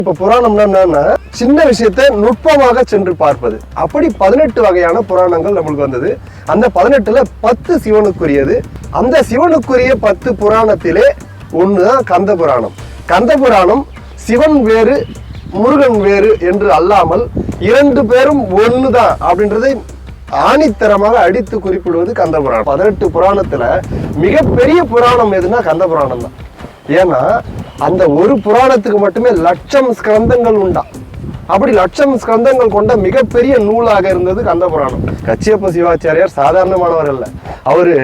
இப்ப புராணம்னா என்னன்னா சின்ன விஷயத்தை நுட்பமாக சென்று பார்ப்பது. அப்படி 18 வகையான புராணங்கள் நம்மளுக்கு வந்தது. அந்த 18ல 10 சிவனுக்குரியது. அந்த சிவனுக்குரிய 10 புராணத்திலே ஒண்ணுதான் கந்த புராணம். கந்த புராணம் சிவன் வேறு முருகன் வேறு என்று அல்லாமல் 2 பேரும் ஒண்ணுதான் அப்படின்றதை ஆணித்தரமாக அடித்து குறிப்பிடுவது கந்த புராணம். 18 புராணத்துல மிகப்பெரிய புராணம் எதுனா கந்த புராணம் தான். ஏன்னா அந்த ஒரு புராணத்துக்கு மட்டுமே 1,00,000 ஸ்கந்தங்கள் உண்டா. அப்படி 1,00,000 ஸ்கந்தங்கள் கொண்ட மிகப்பெரிய நூலாக இருந்தது கந்த புராணம். கச்சியப்ப சிவாச்சாரியார் சாதாரணமானவர் அல்ல. அவரு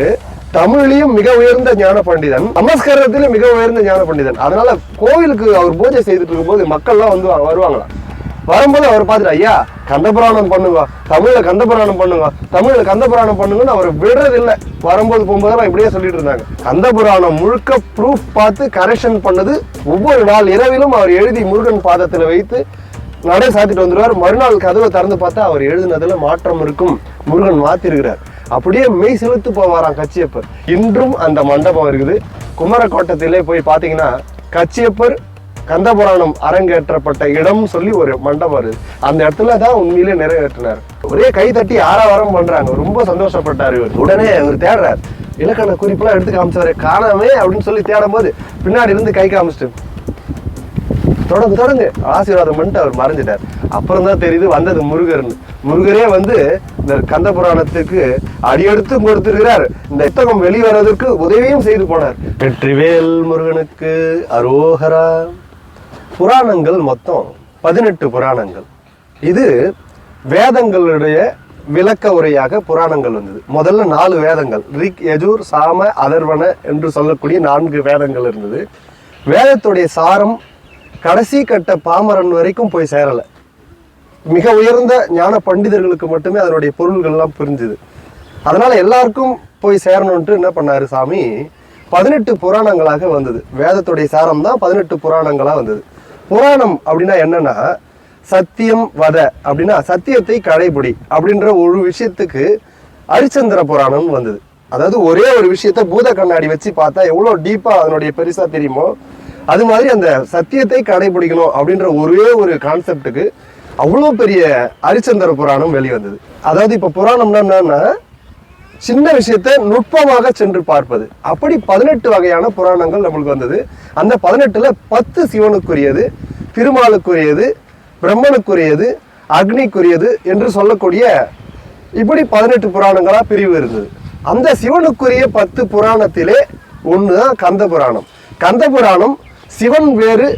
தமிழ்லயும் மிக உயர்ந்த ஞான பண்டிதன், நமஸ்காரத்திலும் மிக உயர்ந்த ஞான பண்டிதன். அதனால கோவிலுக்கு அவர் பூஜை செய்துட்டு இருக்கும்போது மக்கள்லாம் வந்து வருவாங்களாம். வரும்போது அவர் பார்த்துட்டு, ஐயா கந்தபுராணம் பண்ணுங்க, தமிழ்ல கந்தபுராணம் பண்ணுங்க, தமிழ்ல கந்தபுராணம் பண்ணுங்கன்னு அவர் விடுறதில்லை. வரும்போது போகும்போதெல்லாம் இப்படியே சொல்லிட்டு இருந்தாங்க. கந்தபுராணம் முழுக்க ப்ரூஃப் பார்த்து கரெக்ஷன் பண்ணது. ஒவ்வொரு நாள் இரவிலும் அவர் எழுதி முருகன் பாதத்துல வைத்து நடை சாத்திட்டு வந்துடுவார். மறுநாள் கதவை திறந்து பார்த்தா அவர் எழுதினதுல மாற்றம் இருக்கும், முருகன் மாத்திருக்கிறார். அப்படியே மெய் செலுத்து போவாராம் கச்சியப்பர். இன்றும் அந்த மண்டபம் இருக்குது. குமரக்கோட்டத்திலே போய் பாத்தீங்கன்னா கச்சியப்பர் கந்தபுராணம் அரங்கேற்றப்பட்ட இடம் சொல்லி ஒரு மண்டபம் வருது. அந்த இடத்துல தான் உண்மையிலே நிறைவேற்றினார். ஒரே கை தட்டி ஆரவாரம் பண்றாங்க. ரொம்ப சந்தோஷப்பட்டார் இவர். உடனே அவர் தேடுறார். இலக்கண குறிப்பெல்லாம் எடுத்து காமிச்சாரு. காணாமே அப்படின்னு சொல்லி தேடும் போது பின்னாடி இருந்து கை காமிச்சிட்டு தொடங்கு ஆசீர்வாதம் பண்ணிட்டு அவர் மறைஞ்சிட்டார். அப்புறம் தான் தெரியுது வந்தது முருகர்னு. முருகரே வந்து இந்த கந்த புராணத்துக்கு அடியெடுத்து கொடுத்திருக்கிறார். இந்த புத்தகம் வெளிவரதற்கு உதவியும் செய்து போனார். வெற்றிவேல் முருகனுக்கு அரோகரா. புராணங்கள் மொத்தம் 18 புராணங்கள். இது வேதங்களுடைய விளக்க உரையாக புராணங்கள் வந்தது. முதல்ல 4 வேதங்கள், ரிக், யஜூர், சாம, அதர்வன என்று சொல்லக்கூடிய 4 வேதங்கள் இருந்தது. வேதத்துடைய சாரம் கடைசி கட்ட பாமரன் வரைக்கும் போய் சேரல. மிக உயர்ந்த ஞான பண்டிதர்களுக்கு மட்டுமே அதனுடைய பொருள்கள் எல்லாம் புரிஞ்சுது. அதனால எல்லாருக்கும் போய் சேரணும்ட்டு என்ன பண்ணாரு சாமி, 18 புராணங்களாக வந்தது. வேதத்துடைய சாரம் தான் 18 புராணங்களா வந்தது. புராணம் அப்படின்னா என்னன்னா சத்தியம் வத அப்படின்னா சத்தியத்தை கடைபிடி அப்படின்ற ஒரு விஷயத்துக்கு ஹரிச்சந்திர புராணம் வந்தது. அதாவது ஒரே ஒரு விஷயத்த பூத கண்ணாடி வச்சு பார்த்தா எவ்வளவு டீப்பா அதனுடைய பெருசா தெரியுமோ அது மாதிரி அந்த சத்தியத்தை கடைபிடிக்கணும் அப்படின்ற ஒரே ஒரு கான்செப்டுக்கு அவ்வளோ பெரிய ஹரிச்சந்திர புராணம் வெளிவந்தது. அதாவது இப்ப புராணம்னா என்னன்னா சின்ன விஷயத்தை நுட்பமாக சென்று பார்ப்பது. அப்படி 18 வகையான புராணங்கள் நம்மளுக்கு வந்தது. அந்த 18ல 10 சிவனுக்குரியது, திருமாலுக்குரியது, பிரம்மனுக்குரியது, அக்னிக்குரியது என்று சொல்லக்கூடிய இப்படி 18 புராணங்களா பிரிவு இருந்தது. அந்த சிவனுக்குரிய 10 புராணத்திலே ஒண்ணுதான் கந்த புராணம். கந்த புராணம் சிவன் வேறு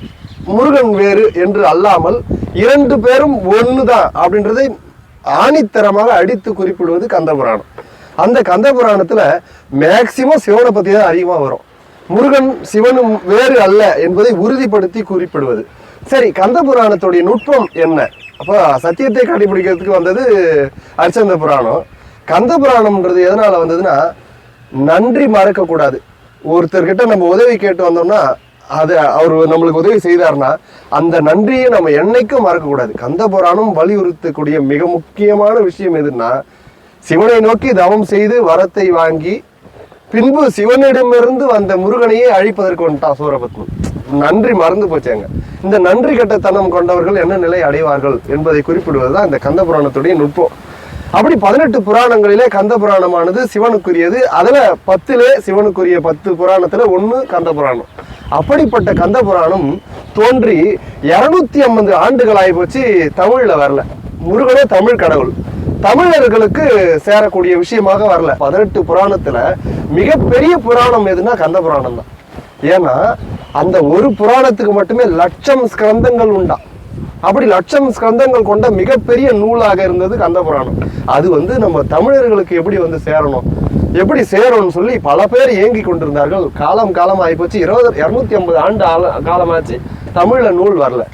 முருகன் வேறு என்று அல்லாமல் 2 பேரும் ஒண்ணுதான் அப்படின்றதை ஆணித்தரமாக அடித்து குறிப்பிடுவது கந்த புராணம். அந்த கந்த புராணத்துல மேக்சிமம் சிவனை பத்தி தான் அதிகமா வரும். முருகன் சிவனும் வேறு அல்ல என்பதை உறுதிப்படுத்தி குறிப்பிடுவது. சரி, கந்த புராணத்துடைய நுட்பம் என்ன? அப்ப சத்தியத்தை கடைபிடிக்கிறதுக்கு வந்தது ஹரிச்சந்திர புராணம். கந்த புராணம்ன்றது எதனால வந்ததுன்னா நன்றி மறக்க கூடாது. ஒருத்தர்கிட்ட நம்ம உதவி கேட்டு வந்தோம்னா அது அவர் நம்மளுக்கு உதவி செய்தார்னா அந்த நன்றியை நம்ம என்னைக்கும் மறக்கக்கூடாது. கந்த புராணம் வலியுறுத்தக்கூடிய மிக முக்கியமான விஷயம் எதுன்னா சிவனை நோக்கி தவம் செய்து வரத்தை வாங்கி பின்பு சிவனிடமிருந்து வந்த முருகனையே அழிப்பதற்கு வந்துட்டான் சூரபத்மன். நன்றி மறந்து போச்சாங்க. இந்த நன்றி கட்டத்தனம் கொண்டவர்கள் என்ன நிலை அடைவார்கள் என்பதை குறிப்பிடுவதுதான் இந்த கந்த புராணத்துடைய நுட்பம். அப்படி 18 புராணங்களிலே கந்த புராணமானது சிவனுக்குரியது. அதுல 10லே சிவனுக்குரிய 10 புராணத்துல ஒண்ணு கந்த புராணம். அப்படிப்பட்ட கந்த புராணம் தோன்றி 250 ஆண்டுகள் ஆகி போச்சு, தமிழ்ல வரல. முருகனே தமிழ் கடவுள், தமிழர்களுக்கு சேரக்கூடிய விஷயமாக வரல. 18 புராணத்துல மிகப்பெரிய புராணம் எதுனா கந்த புராணம் தான். ஏன்னா அந்த ஒரு புராணத்துக்கு மட்டுமே 1,00,000 ஸ்கந்தங்கள் உண்டா. அப்படி 1,00,000 ஸ்கந்தங்கள் கொண்ட மிகப்பெரிய நூலாக இருந்தது கந்த புராணம். அது வந்து நம்ம தமிழர்களுக்கு எப்படி வந்து சேரணும், எப்படி சேரும்னு சொல்லி பல பேர் ஏங்கி கொண்டிருந்தார்கள். காலம் ஆகிப்போச்சு. 250 ஆண்டு காலமாச்சு, தமிழ்ல நூல் வரல.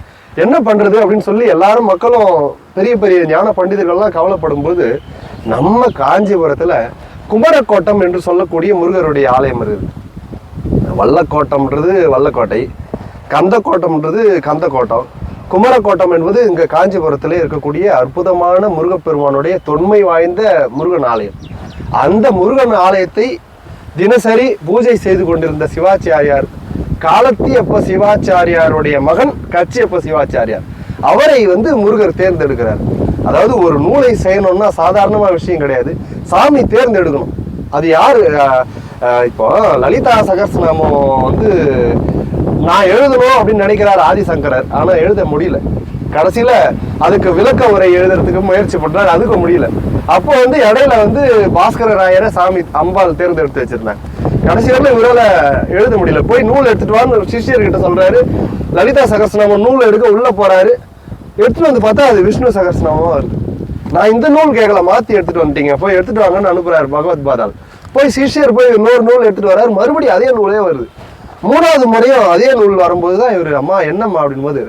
என்ன பண்றது அப்படின்னு சொல்லி எல்லாரும் மக்களும் பெரிய பெரிய ஞான பண்டிதர்கள்லாம் கவலைப்படும் போது நம்ம காஞ்சிபுரத்துல குமரக்கோட்டம் என்று சொல்லக்கூடிய முருகருடைய ஆலயம் இருக்குது. வல்லக்கோட்டம்ன்றது வல்லக்கோட்டை, கந்தக்கோட்டம்ன்றது கந்தக்கோட்டம், குமரக்கோட்டம் என்பது இங்க காஞ்சிபுரத்திலே இருக்கக்கூடிய அற்புதமான முருகப்பெருமானுடைய தொன்மை வாய்ந்த முருகன் ஆலயம். அந்த முருகன் ஆலயத்தை தினசரி பூஜை செய்து கொண்டிருந்த சிவாச்சாரியார் காலத்தியப்ப சிவாச்சாரியாருடைய மகன் கச்சியப்ப சிவாச்சாரியார். அவரை வந்து முருகர் தேர்ந்தெடுக்கிறார். அதாவது ஒரு நூலை செய்யணும்னா சாதாரணமான விஷயம் கிடையாது, சாமி தேர்ந்தெடுக்கணும். அது யாரு? இப்போ லலிதா சகஸ்ரநாமம் வந்து நான் எழுதணும் அப்படின்னு நினைக்கிறார் ஆதிசங்கரர், ஆனா எழுத முடியல. கடைசியில அதுக்கு விளக்க உரை எழுதுறதுக்கு முயற்சி பண்றாரு, அதுக்கு முடியல. அப்போ வந்து இடையில வந்து பாஸ்கர ராயரை சாமி அம்பாள் தேர்ந்தெடுத்து வச்சிருந்தாங்க. கடைசி வரையில இவரால எழுத முடியல. போய் நூல் எடுத்துட்டு வான்னு சிஷியர்கிட்ட சொல்றாரு. லலிதா சகஸ்ரநாமம் நூல் எடுக்க உள்ள போறாரு. எடுத்துட்டு வந்து பார்த்தா அது விஷ்ணு சகஸ்ரநாமமா வருது. நான் இந்த நூல் கேட்கல, மாத்தி எடுத்துட்டு வந்துட்டீங்க, போய் எடுத்துட்டு வாங்கன்னு அனுப்புறாரு பகவத் பாதால். போய் சிஷியர் போய் இன்னொரு நூல் எடுத்துட்டு வர்றாரு, மறுபடியும் அதே நூலே வருது. மூணாவது முறையும் அதே நூல் வரும்போதுதான் இவரு அம்மா என்னம்மா அப்படின் போது,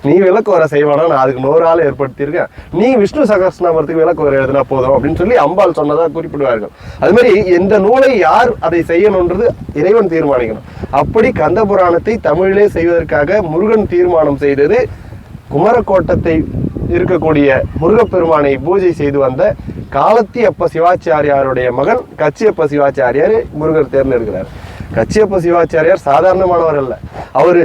நீ விளக்கு வர செய்வானா, நான் அதுக்கு 100 ஆள் ஏற்படுத்தியிருக்கேன், நீ விஷ்ணு சகஸ்ரநாமத்துக்கு விளக்கு வர எழுதினா போதும் அப்படின்னு சொல்லி அம்பாள் சொன்னதா குறிப்பிடுவார்கள். அது மாதிரி எந்த நூலை யார் அதை செய்யணும்ன்றது இறைவன் தீர்மானிக்கணும். அப்படி கந்த புராணத்தை தமிழிலே செய்வதற்காக முருகன் தீர்மானம் செய்தது. குமரக்கோட்டத்தை இருக்கக்கூடிய முருகப்பெருமானை பூஜை செய்து வந்த காலத்தியப்ப சிவாச்சாரியாருடைய மகன் கச்சியப்ப சிவாச்சாரியார் முருகர் தேர்ந்தெடுக்கிறார். கச்சியப்ப சிவாச்சாரியார் சாதாரணமானவர் அல்ல. அவரு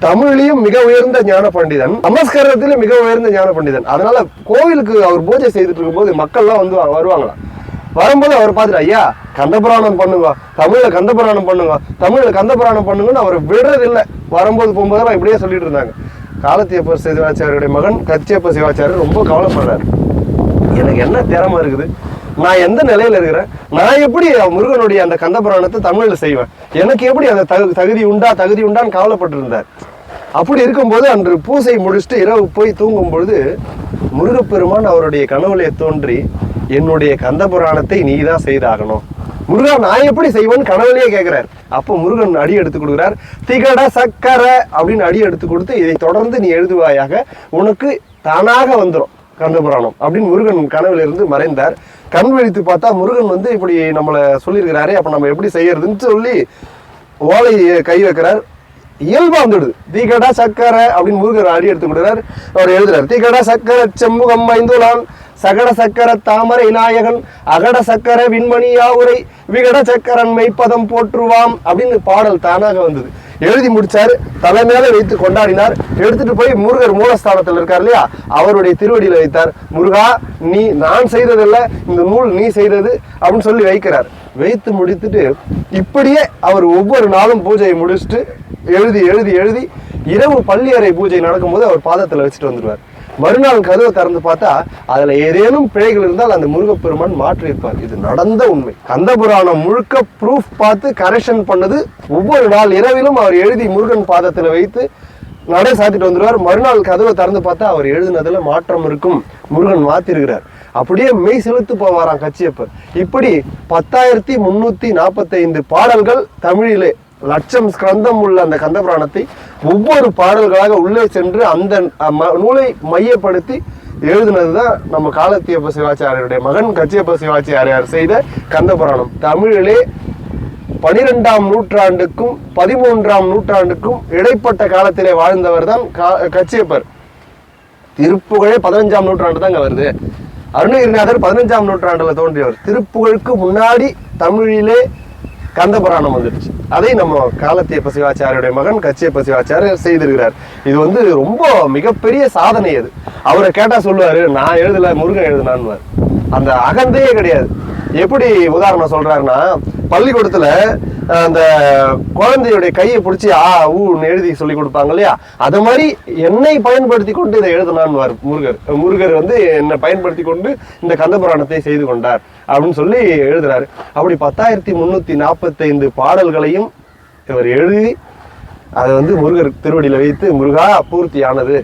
தமிழ்லையும் மிக உயர்ந்த ஞான பண்டிதன், சமஸ்கிருதத்திலும் மிக உயர்ந்த ஞான பண்டிதன். அதனால கோவிலுக்கு அவர் பூஜை செய்துட்டு இருக்கும்போது மக்கள்லாம் வந்து வருவாங்களாம். வரும்போது அவர் பார்த்துட்டு, ஐயா கந்தபுராணம் பண்ணுங்க, தமிழ்ல கந்தபுராணம் பண்ணுங்க, தமிழ்ல கந்தபுராணம் பண்ணுங்கன்னு அவர் விடுறதில்லை. வரும்போது போகும்போதெல்லாம் இப்படியே சொல்லிட்டு இருந்தாங்க. காலத்தியப்ப சிவாச்சாரியுடைய மகன் கச்சியப்ப சிவாச்சாரியர் ரொம்ப கவலைப்படுறாரு. எனக்கு என்ன திறமை இருக்குது, நான் எந்த நிலையில இருக்கிறேன், நான் எப்படி முருகனுடைய அந்த கந்தபுராணத்தை தமிழ்ல செய்வேன், எனக்கு எப்படி அந்த தகுதி உண்டான்னு கவலைப்பட்டு இருந்தார். அப்படி இருக்கும்போது அன்று பூசை முடிச்சுட்டு இரவு போய் தூங்கும் பொழுது முருகப்பெருமான் அவருடைய கனவுலே தோன்றி, என்னுடைய கந்தபுராணத்தை நீ தான் செய்தாகணும், முருகா நான் எப்படி செய்வேன்னு கனவுலயே கேட்கிறார். அப்போ முருகன் அடி எடுத்து கொடுக்குறார். திகட சக்கர அப்படின்னு அடி எடுத்து கொடுத்து, இதை தொடர்ந்து நீ எழுதுவாயாக, உனக்கு தானாக வந்துடும் கந்தபுராணம் அப்படின்னு முருகன் கனவுல இருந்து மறைந்தார். கண் விழித்து பார்த்தா முருகன் வந்து இப்படி நம்மளை சொல்லியிருக்கிறாரே, அப்ப நம்ம எப்படி செய்யறதுன்னு சொல்லி ஓலை கை வைக்கிறார். இயல்பா வந்துடுது. தீகடா சக்கர அப்படின்னு முருகர் அடி எடுத்து கொடுக்குறார். அவர் எழுதுறாரு, தீகடா சக்கர செம்முகம் ஐந்துலான் சகட சக்கர தாமரை நாயகன் அகட சக்கர விண்மணியாவுரை விகட சக்கரன் மெய்ப்பதம் போற்றுவாம் அப்படின்னு பாடல் தானாக வந்தது. எழுதி முடிச்சாரு, தலை மேல வைத்து கொண்டாடினார். எடுத்துட்டு போய் முருகர் மூலஸ்தானத்தில் இருக்கார் இல்லையா, அவருடைய திருவடியில வைத்தார். முருகா நீ நான் செய்ததில்ல, இந்த நூல் நீ செய்தது அப்படின்னு சொல்லி வைக்கிறார். வைத்து முடித்துட்டு இப்படியே அவர் ஒவ்வொரு நாளும் பூஜையை முடிச்சுட்டு எழுதி எழுதி எழுதி இரவு பள்ளியறை பூஜை நடக்கும்போது அவர் பாதத்துல வச்சுட்டு வந்துடுவார். மறுநாள் கதவை திறந்து பார்த்தா அதுல ஏதேனும் பிழைகள் இருந்தால் அந்த முருகப்பெருமான் மாற்றியிருப்பார். இது நடந்த உண்மை. கந்தபுராணம் முழுக்க ப்ரூஃப் பார்த்து கரெக்ஷன் பண்ணது. ஒவ்வொரு நாள் இரவிலும் அவர் எழுதி முருகன் பாதத்துல வைத்து நடை சாத்திட்டு வந்துடுவார். மறுநாள் கதவை திறந்து பார்த்தா அவர் எழுதினதுல மாற்றம் இருக்கும், முருகன் மாத்திருக்கிறார். அப்படியே மெய் செலுத்து போவாராம் கச்சியப்பர். இப்படி 10,345 பாடல்கள் தமிழிலே, லட்சம் ஸ்கந்தம் உள்ள அந்த கந்தபுராணத்தை ஒவ்வொரு பாடல்களாக உள்ளே சென்று அந்த நூலை மையப்படுத்தி எழுதினதுதான் நம்ம காலத்தியப்ப சிவாச்சாரியருடைய மகன் கச்சியப்ப சிவாச்சாரியார் செய்த கந்தபுராணம். தமிழிலே 12ஆம் நூற்றாண்டுக்கும் 13ஆம் நூற்றாண்டுக்கும் இடைப்பட்ட காலத்திலே வாழ்ந்தவர் தான் கச்சியப்பர். திருப்புகழே 15ஆம் நூற்றாண்டு தாங்க வருது. அருணகிரிநாதர் 15ஆம் நூற்றாண்டுல தோன்றியவர். திருப்புகழுக்கு முன்னாடி தமிழிலே கந்தபுராணம் வந்துடுச்சு. அதை நம்ம காலத்தியப்ப சிவாச்சாரியுடைய மகன் கச்சியப்ப சிவாச்சாரியர் செய்திருக்கிறார். இது வந்து ரொம்ப மிகப்பெரிய சாதனை. அது அவரை கேட்டா சொல்லுவாரு, நான் எழுதல முருகன் எழுதினான்னு. அந்த அகந்தையே கிடையாது. எப்படி உதாரணம் சொல்றாருன்னா, பள்ளிக்கூடத்துல அந்த குழந்தையுடைய கையை பிடிச்சி ஊன்னு எழுதி சொல்லி கொடுப்பாங்க இல்லையா, அது மாதிரி என்னை பயன்படுத்தி கொண்டு இதை எழுதினான்னு முருகர் வந்து என்னை பயன்படுத்தி கொண்டு இந்த கந்தபுராணத்தை செய்து கொண்டார் அப்படின்னு சொல்லி எழுதுறாரு. அப்படி 10,345 பாடல்களையும் இவர் எழுதி அதை வந்து முருகர் திருவடியில வைத்து, முருகா பூர்த்தியானது,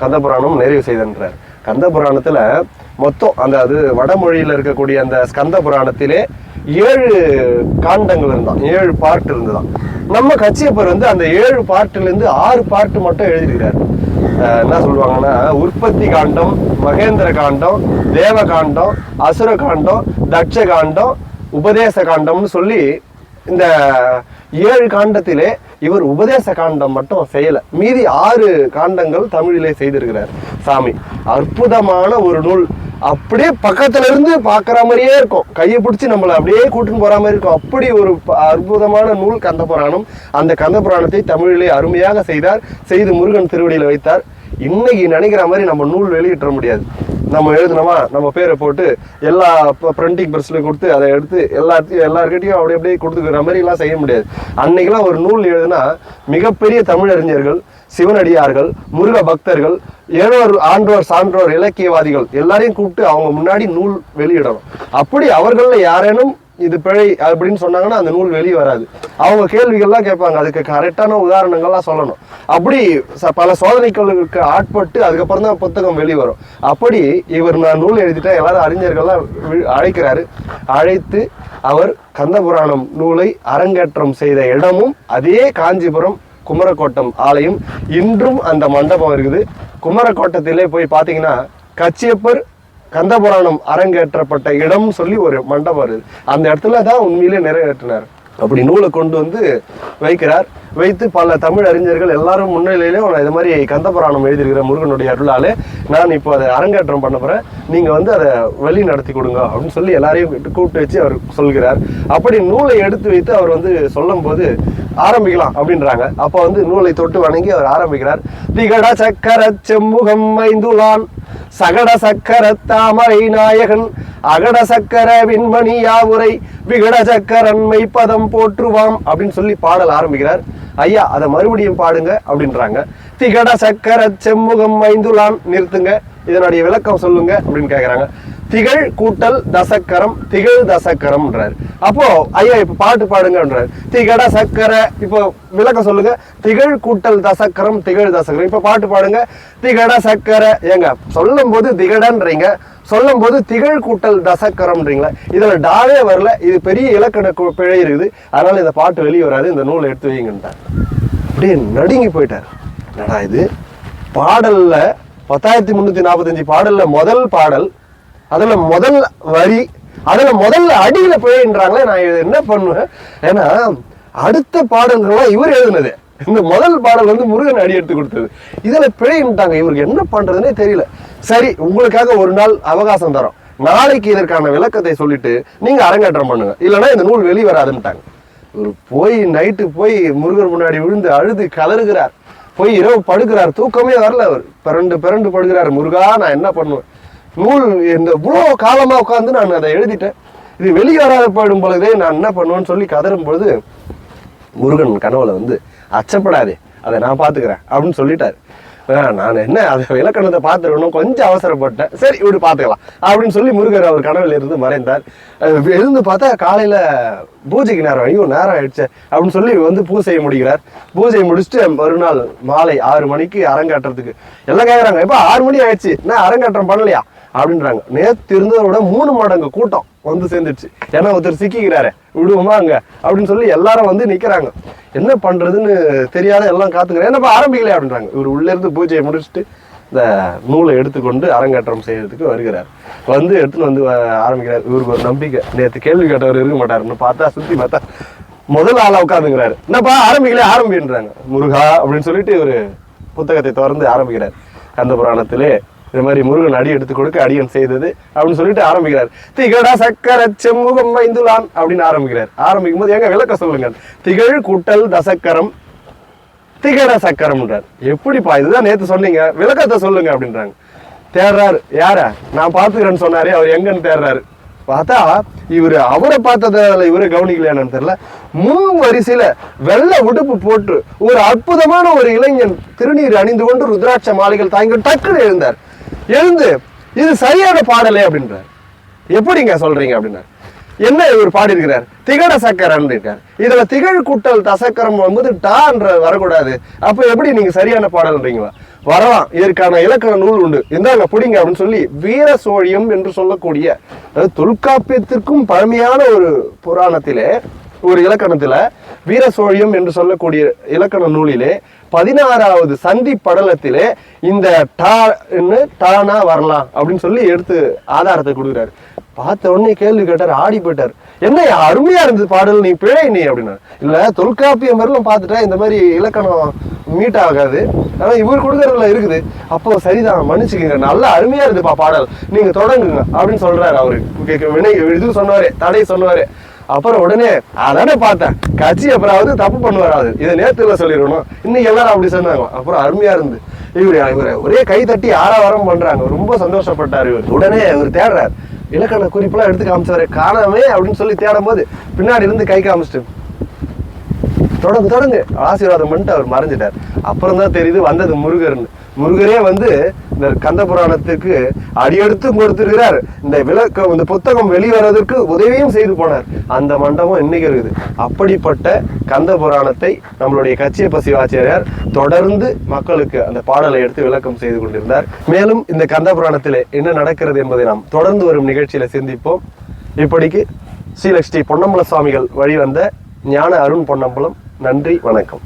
கந்தபுராணம் நிறைவு செய்தன்றார். கந்தபுராணத்துல மொத்தம் அந்த அது வடமொழியில இருக்கக்கூடிய அந்த ஸ்கந்த புராணத்திலே 7 காண்டங்கள் இருந்தான், 7 பார்ட் இருந்துதான். நம்ம கச்சியப்பர் வந்து அந்த 7 பார்ட்டில இருந்து 6 பார்ட் மட்டும் எழுதியிருக்கிறார். என்ன சொல்லுவாங்கன்னா, உற்பத்தி காண்டம், மகேந்திர காண்டம், தேவ காண்டம், அசுர காண்டம், தட்ச காண்டம், உபதேச காண்டம்னு சொல்லி இந்த 7 காண்டத்திலே இவர் உபதேச காண்டம் மட்டும் செய்யல. மீதி 6 காண்டங்கள் தமிழிலே செய்திருக்கிறார் சாமி. அற்புதமான ஒரு நூல். அப்படியே பக்கத்துல இருந்து பாக்குற மாதிரியே இருக்கும், கையை பிடிச்சி நம்மளை அப்படியே கூட்டின்னு போற மாதிரி இருக்கும். அப்படி ஒரு அற்புதமான நூல் கந்தபுராணம். அந்த கந்தபுராணத்தை தமிழிலே அருமையாக செய்து முருகன் திருவடியில வைத்தார். இன்னைக்கு நினைக்கிற மாதிரி நம்ம நூல் வெளியிட்ட முடியாது. நம்ம எழுதுனோமா, நம்ம பேரை போட்டு எல்லா பிரிண்டிங் பிரஸ்ல கொடுத்து அதை எடுத்து எல்லாருக்கிட்டையும் அப்படியே கொடுத்துக்கிற மாதிரி எல்லாம் செய்ய முடியாது. அன்னைக்கெல்லாம் ஒரு நூல் எழுதுனா மிகப்பெரிய தமிழறிஞர்கள், சிவனடியார்கள், முருக பக்தர்கள், ஆன்றோர் சான்றோர் இலக்கியவாதிகள் எல்லாரையும் கூப்பிட்டு அவங்க முன்னாடி நூல் வெளியிடணும். அப்படி அவர்கள யாரேனும் இது பிழை அப்படின்னு சொன்னாங்கன்னா அந்த நூல் வெளியே வராது. அவங்க கேள்விகள்லாம் கேட்பாங்க, அதுக்கு கரெக்டான உதாரணங்கள்லாம் சொல்லணும். அப்படி பல சோதனைகளுக்கு ஆட்பட்டு அதுக்கப்புறம் தான் புத்தகம் வெளியே வரும். அப்படி நான் நூல் எழுதிட்டேன், எல்லாரும் அறிஞர்கள்லாம் அழைக்கிறாரு. அழைத்து அவர் கந்தபுராணம் நூலை அரங்கேற்றம் செய்த இடமும் அதே காஞ்சிபுரம் குமரக்கோட்டம் ஆலயம். இன்றும் அந்த மண்டபம் இருக்குது. குமரக்கோட்டத்திலே போய் பார்த்தீங்கன்னா கச்சியப்பர் கந்தபுராணம் அரங்கேற்றப்பட்ட இடம் சொல்லி ஒரு மண்டபம் வருது. அந்த இடத்துல தான் உண்மையிலே நிறைவேற்றினார். அப்படி நூலை கொண்டு வந்து வைக்கிறார். வைத்து பல தமிழ் அறிஞர்கள் எல்லாரும் முன்னிலையிலே இது மாதிரி கந்தபுராணம் எழுதியிருக்கிற முருகனுடைய அருளாலே நான் இப்போ அதை அரங்கேற்றம் பண்ண போறேன், நீங்க வந்து அதை வழி நடத்தி கொடுங்க அப்படின்னு சொல்லி எல்லாரையும் கூப்பிட்டு வச்சு அவர் சொல்கிறார். அப்படி நூலை எடுத்து வைத்து அவர் வந்து சொல்லும் போது ஆரம்பிக்கலாம் அப்படின்றாங்க. அப்ப வந்து நூலை தொட்டு வணங்கி அவர் ஆரம்பிக்கிறார். திகட சக்கர செம்முகம் மைந்துலான் சகட சக்கர தாமரை நாயகன் அகட சக்கர விண்மணி யாவுரை விகட சக்கரன் மெய்ப்பதம் போற்றுவாம் அப்படின்னு சொல்லி பாடல் ஆரம்பிக்கிறார். ஐயா அதை மறுபடியும் பாடுங்க அப்படின்றாங்க. திகட சக்கர செம்முகம் மைந்துலான், நிறுத்துங்க, இதனுடைய விளக்கம் சொல்லுங்க அப்படின்னு கேட்கிறாங்க. திகழ் கூட்டல் தசக்கரம், திகழ் தசக்கரம்ன்றாரு. அப்போ ஐயா இப்ப பாட்டு பாடுங்கன்றாரு. திகட சக்கர, இப்போ விளக்கம் சொல்லுங்க. திகழ் கூட்டல் தசக்கரம், திகழ் தசக்கரம். இப்ப பாட்டு பாடுங்க. திகட சக்கர. ஏங்க சொல்லும் போது திகடன்றீங்க, சொல்லும் போது திகழ் கூட்டல் தசக்கரம்ன்றீங்களா? இதுல டாவே வரல, இது பெரிய இலக்கண பிழை இருக்குது, அதனால இந்த பாட்டு வெளியே வராது, இந்த நூலை எடுத்து வைங்கன்ட்டார். அப்படியே நடுங்கி போயிட்டார். என்னடா இது, பாடல்ல 10,345 பாடல்ல முதல் பாடல், அதுல முதல் வரி, அதுல முதல்ல அடியில பிழைன்றாங்களே, நான் என்ன பண்ணுவேன்? ஏன்னா அடுத்த பாடல்கள்லாம் இவர் எழுதுனது, இந்த முதல் பாடல் வந்து முருகன் அடி எடுத்து கொடுத்தது, இதுல பிழைன்ட்டாங்க. இவருக்கு என்ன பண்றதுன்னே தெரியல. சரி, உங்களுக்காக ஒரு நாள் அவகாசம் தரோம், நாளைக்கு இதற்கான விளக்கத்தை சொல்லிட்டு நீங்க அரங்கேற்றம் பண்ணுங்க, இல்லைன்னா இந்த நூல் வெளிவராதுன்ட்டாங்க. இவர் போய் நைட்டு போய் முருகர் முன்னாடி விழுந்து அழுது கதறுகிறார். போய் இரவு படுக்கிறார், தூக்கமே வரல. அவர் பிறண்டு படுகிறார். முருகா, நான் என்ன பண்ணுவேன்? நூல் இந்த இவ்வளோ காலமா உட்காந்து நான் அதை எழுதிட்டேன், இது வெளியே வராத போயிடும் பொழுதே நான் என்ன பண்ணுவேன்னு சொல்லி கதறும் பொழுது முருகன் கனவுல வந்து அச்சப்படாதே, அதை நான் பாத்துக்கிறேன் அப்படின்னு சொல்லிட்டாரு. நான் என்ன அதை இலக்கணத்தை பார்த்துருக்கணும், கொஞ்சம் அவசரப்பட்டேன், சரி இப்படி பார்த்துக்கலாம் அப்படின்னு சொல்லி முருகர் அவர் கனவில் இருந்து மறைந்தார். எழுந்து பார்த்தா காலையில பூஜைக்கு நேரம், ஐயோ நேரம் ஆயிடுச்சு அப்படின்னு சொல்லி வந்து பூஜையை முடிக்கிறார். பூஜையை முடிச்சுட்டு மறுநாள் மாலை 6 மணிக்கு அரங்கேற்றத்துக்கு எல்லாம் கேட்குறாங்க. இப்போ 6 மணி ஆயிடுச்சு, நான் அரங்கேற்றம் பண்ணலையா அப்படின்றாங்க. நேற்று இருந்ததோட 3 மடங்கு கூட்டம் வந்து சேர்ந்துடுச்சு. ஏன்னா ஒருத்தர் சிக்கிறாரு, விடுவோமா அங்க அப்படின்னு சொல்லி எல்லாரும் வந்து நிக்கிறாங்க. என்ன பண்றதுன்னு தெரியாத எல்லாம் காத்துக்கிறேன், என்னப்பா ஆரம்பிக்கலையா அப்படின்றாங்க. இவர் உள்ள இருந்து பூஜையை முடிச்சுட்டு இந்த நூலை எடுத்துக்கொண்டு அரங்கேற்றம் செய்யறதுக்கு வருகிறார். வந்து எடுத்துன்னு வந்து ஆரம்பிக்கிறார். இவருக்கு ஒரு நம்பிக்கை, நேற்று கேள்வி கேட்டவர் இருக்க மாட்டாருன்னு பார்த்தா சுத்தி பார்த்தா முதல் ஆளா உட்காந்துங்கிறாரு. என்னப்பா ஆரம்பிக்கலையா, ஆரம்பின்றாங்க. முருகா அப்படின்னு சொல்லிட்டு இவரு புத்தகத்தை திறந்து ஆரம்பிக்கிறார். கந்தபுராணத்திலே இந்த மாதிரி முருகன் அடி எடுத்து கொடுக்க அடியன் செய்தது அப்படின்னு சொல்லிட்டு ஆரம்பிக்கிறார். திகட சக்கர செம்முகம் மைந்துலான் அப்படின்னு ஆரம்பிக்கிறார். ஆரம்பிக்கும் போது எங்க விளக்க சொல்லுங்க. திகழ் கூட்டல் தசக்கரம், திகட சக்கரம்ன்றார். எப்படிப்பா, இதுதான் நேத்து சொன்னீங்க, விளக்கத்தை சொல்லுங்க அப்படின்றாங்க. தேடுறாரு. யார நான் பாத்துக்கிறேன்னு சொன்னாரே, அவர் எங்கன்னு தேடுறாரு. பார்த்தா இவரு அவரை பார்த்ததால இவரை கவனிக்கலையானு தெரியல, முன் வரிசையில வெள்ளை உடுப்பு போட்டு ஒரு அற்புதமான ஒரு இளைஞன் திருநீர் அணிந்து கொண்டு ருத்ராட்ச மாலைகள் தாங்கி டக்குன்னு எழுந்தார். எழுந்து இது சரியான பாடலே அப்படின்றார். எப்படிங்க சொல்றீங்க அப்படின்னார். என்ன இவர் பாடியிருக்கிறார்? திகட சக்கரன்னு இருக்கார். இதுல திகழ் கூட்டல் தசக்கரம் வந்து டான்ற வரக்கூடாது, அப்ப எப்படி நீங்க சரியான பாடல்ன்றீங்களா? வரலாம், இதற்கான இலக்கண நூல் உண்டு, இந்தாங்க பிடிங்க அப்படின்னு சொல்லி வீர சோழியம் என்று சொல்லக்கூடிய, அதாவது தொல்காப்பியத்திற்கும் பழமையான ஒரு புராணத்திலே ஒரு இலக்கணத்துல வீர சோழியம் என்று சொல்லக்கூடிய இலக்கண நூலிலே 16வது சந்தி படலத்திலே இந்த டானா வரலாம் அப்படின்னு சொல்லி எடுத்து ஆதாரத்தை கொடுக்குறாரு. பார்த்த உடனே கேள்வி கேட்டார், ஆடி போயிட்டார். என்ன அருமையா இருந்தது பாடல், நீ பிழை நீ அப்படின்னா. இல்ல தொல்காப்பியம் வரலாம் பார்த்துட்டேன், இந்த மாதிரி இலக்கணம் மீட் ஆகாது. ஆனா இவர் கொடுக்கறதுல இருக்குது. அப்போ சரிதான், மன்னிச்சுக்கங்க, நல்லா அருமையா இருக்குப்பா பாடல், நீங்க தொடங்குங்க அப்படின்னு சொல்றாரு. அவரு வினை இது சொன்னாரு, தடை சொன்னாரு. அப்புறம் உடனே அதானே பார்த்தேன் கட்சி அப்புறம் தப்பு பண்ணுவாரு, இதை நேத்துல சொல்லிடணும், இன்னைக்கு எல்லாரும் அப்படி சொன்னாங்க. அப்புறம் அருமையா இருந்து இவரு ஒரே கை தட்டி ஆரவாரம் பண்றாங்க. ரொம்ப சந்தோஷப்பட்டாரு இவர். உடனே இவர் தேடுறாரு, இலக்கண குறிப்பெல்லாம் எடுத்து காமிச்சாரு, காணாமே அப்படின்னு சொல்லி தேடும் போது பின்னாடி இருந்து கை காமிச்சிட்டு தொடங்கு ஆசீர்வாதம் பண்ணிட்டு அவர் மறைஞ்சிட்டார். அப்புறம் தான் தெரியுது வந்தது முருகர்னு. முருகரே வந்து இந்த கந்த புராணத்துக்கு அடியெடுத்தும் கொடுத்திருக்கிறார். இந்த புத்தகம் வெளிவரதற்கு உதவியும் செய்து போனார். அந்த மண்டபம் இன்னைக்கு இருக்குது. அப்படிப்பட்ட கந்த புராணத்தை நம்மளுடைய கச்சியப்ப சிவாச்சாரியார் தொடர்ந்து மக்களுக்கு அந்த பாடலை எடுத்து விளக்கம் செய்து கொண்டிருந்தார். மேலும் இந்த கந்த புராணத்திலே என்ன நடக்கிறது என்பதை நாம் தொடர்ந்து வரும் நிகழ்ச்சியில சிந்திப்போம். இப்படிக்கு ஸ்ரீலஸ்ரீ பொன்னம்பல சுவாமிகள் வழிவந்த ஞான அருண் பொன்னம்பலம். நன்றி, வணக்கம்.